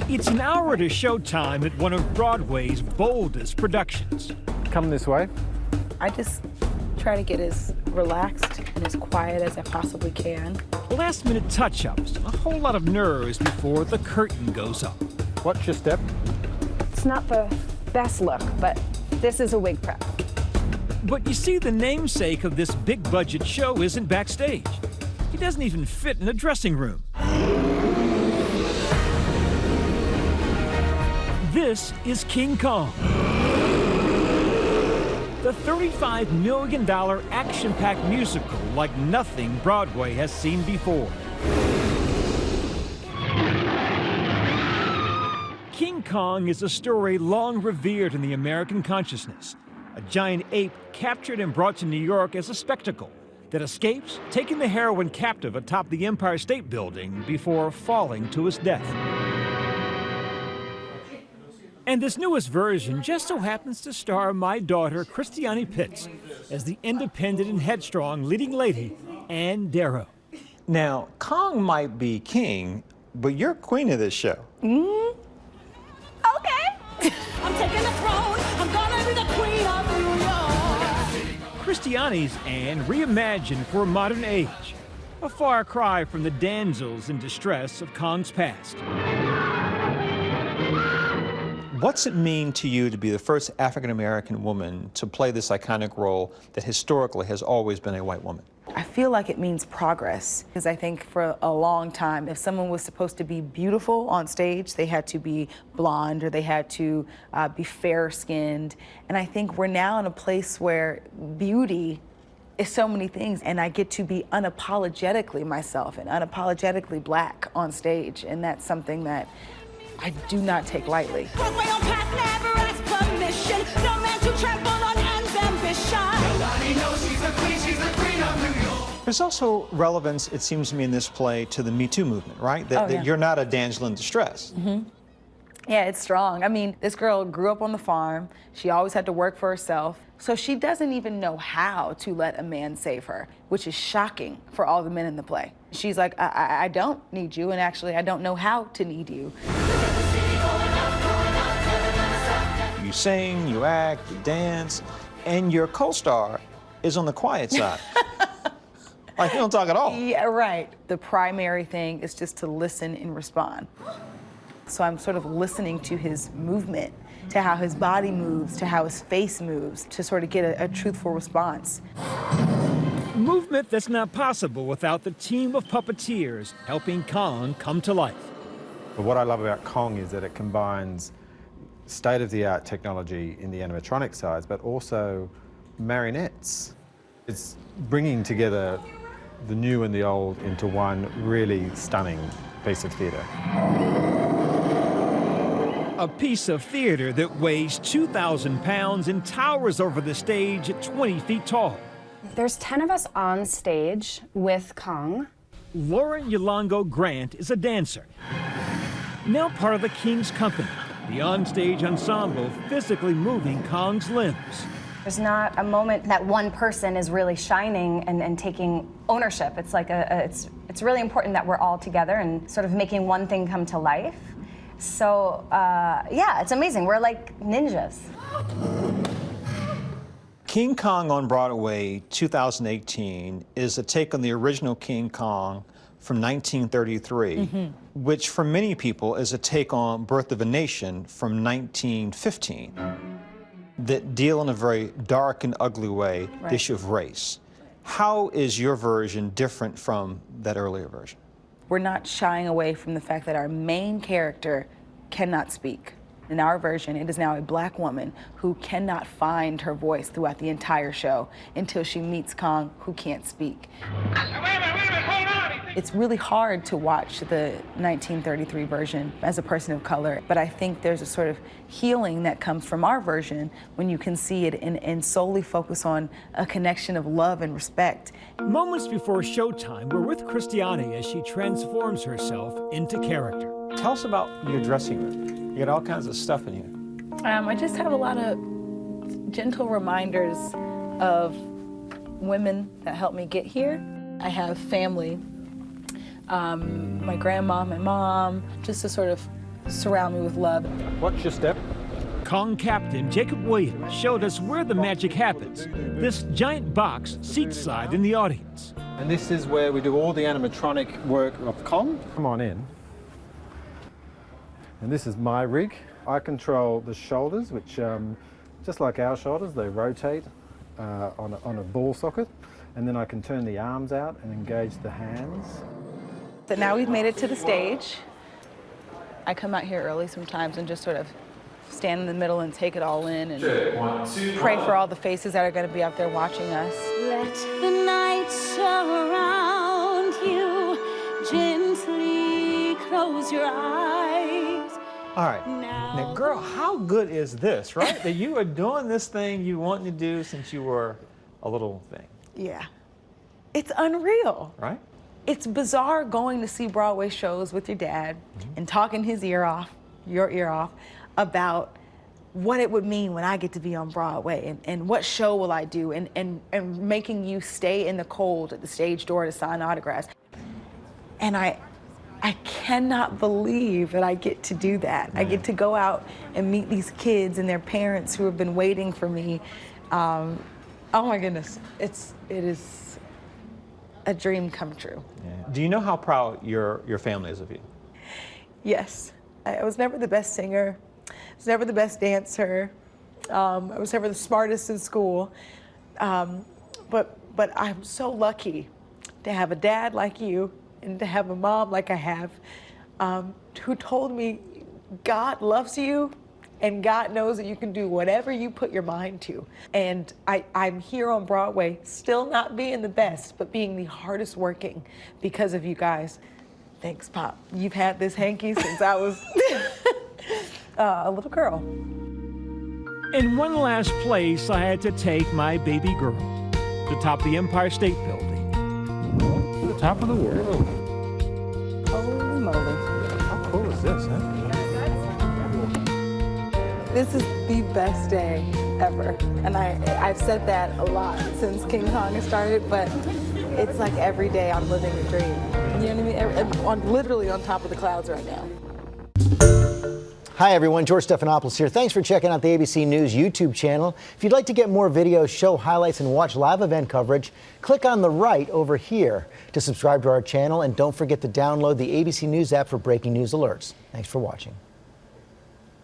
It's an hour to showtime at one of Broadway's boldest productions. Come this way. I just try to get as relaxed and as quiet as I possibly can. Last-minute touch-ups, a whole lot of nerves before the curtain goes up. Watch your step. It's not the best look, but this is a wig prep. But you see, the namesake of this big-budget show isn't backstage. He doesn't even fit in a dressing room. This is King Kong, the $35 million action-packed musical like nothing Broadway has seen before. King Kong is a story long revered in the American consciousness. A giant ape captured and brought to New York as a spectacle that escapes, taking the heroine captive atop the Empire State Building before falling to his death. And this newest version just so happens to star my daughter, Christiani Pitts, as the independent and headstrong leading lady, Ann Darrow. Now, Kong might be king, but you're queen of this show. Okay. I'm taking the throne. I'm gonna be the queen of New York. Christiani's Anne reimagined for a modern age, a far cry from the damsels in distress of Kong's past. What's it mean to you to be the first African-American woman to play this iconic role that historically has always been a white woman? I feel like it means progress, because I think for a long time, if someone was supposed to be beautiful on stage, they had to be blonde or they had to be fair-skinned. And I think we're now in a place where beauty is so many things, and I get to be unapologetically myself and unapologetically black on stage, and that's something that I do not take lightly. Broadway on path never asks permission. No man to trample on Anne's ambition. Nobody knows she's the queen of New York. There's also relevance, it seems to me, in this play to the Me Too movement, right? That you're not a damsel in distress. Yeah, it's strong. I mean, this girl grew up on the farm. She always had to work for herself. So she doesn't even know how to let a man save her, which is shocking for all the men in the play. She's like, I don't need you, and actually I don't know how to need you. You sing, you act, you dance, and your co-star is on the quiet side. Like, you don't talk at all. Yeah, right. The primary thing is just to listen and respond. So I'm sort of listening to his movement, to how his body moves, to how his face moves, to sort of get a truthful response. Movement that's not possible without the team of puppeteers helping Kong come to life. But what I love about Kong is that it combines state-of-the-art technology in the animatronic side, but also marionettes. It's bringing together the new and the old into one really stunning piece of theatre. A piece of theater that weighs 2,000 pounds and towers over the stage at 20 feet tall. There's 10 of us on stage with Kong. Lauren Yolongo Grant is a dancer, now part of the King's company, the onstage ensemble physically moving Kong's limbs. There's not a moment that one person is really shining and taking ownership. It's like it's really important that we're all together and sort of making one thing come to life. So, yeah, it's amazing. We're like ninjas. King Kong on Broadway 2018 is a take on the original King Kong from 1933, which for many people is a take on Birth of a Nation from 1915, that deal in a very dark and ugly way the issue of race. How is your version different from that earlier version? We're not shying away from the fact that our main character cannot speak. In our version, it is now a black woman who cannot find her voice throughout the entire show until she meets Kong, who can't speak. Wait a minute, hold on. It's really hard to watch the 1933 version as a person of color, but I think there's a sort of healing that comes from our version when you can see it and solely focus on a connection of love and respect. Moments before showtime, we're with Christiani as she transforms herself into character. Tell us about your dressing room. You got all kinds of stuff in here. I just have a lot of gentle reminders of women that helped me get here. I have family, my grandma, my mom, just to sort of surround me with love. Watch your step. Kong captain Jacob Williams showed us where the magic happens. This giant box seats side in the audience. And this is where we do all the animatronic work of Kong. Come on in. And this is my rig. I control the shoulders, which, just like our shoulders, they rotate on a ball socket. And then I can turn the arms out and engage the hands. So now we've made it to the stage. I come out here early sometimes and just sort of stand in the middle and take it all in and pray for all the faces that are going to be out there watching us. Let the night surround you, gently close your eyes. All right. Now, girl, how good is this, right? That you are doing this thing you wanted to do since you were a little thing. Yeah. It's unreal. Right? It's bizarre going to see Broadway shows with your dad and talking his ear off, your ear off, about what it would mean when I get to be on Broadway and what show will I do and making you stay in the cold at the stage door to sign autographs. And I cannot believe that I get to do that. I get to go out and meet these kids and their parents who have been waiting for me. Oh my goodness, it is a dream come true. Yeah. Do you know how proud your family is of you? Yes. I was never the best singer. I was never the best dancer. I was never the smartest in school. But I'm so lucky to have a dad like you and to have a mom like I have, who told me God loves you and God knows that you can do whatever you put your mind to. And I'm here on Broadway, still not being the best, but being the hardest working because of you guys. Thanks, Pop. You've had this hanky since I was a little girl. In one last place, I had to take my baby girl to top the Empire State Building. To the top of the world. Holy moly. How cool is this, huh? This is the best day ever. And I've said that a lot since King Kong has started, but it's like every day I'm living a dream. You know what I mean? I'm literally on top of the clouds right now. Hi everyone, George Stephanopoulos here. Thanks for checking out the ABC News YouTube channel. If you'd like to get more videos, show highlights, and watch live event coverage, click on the right over here to subscribe to our channel, and don't forget to download the ABC News app for breaking news alerts. Thanks for watching.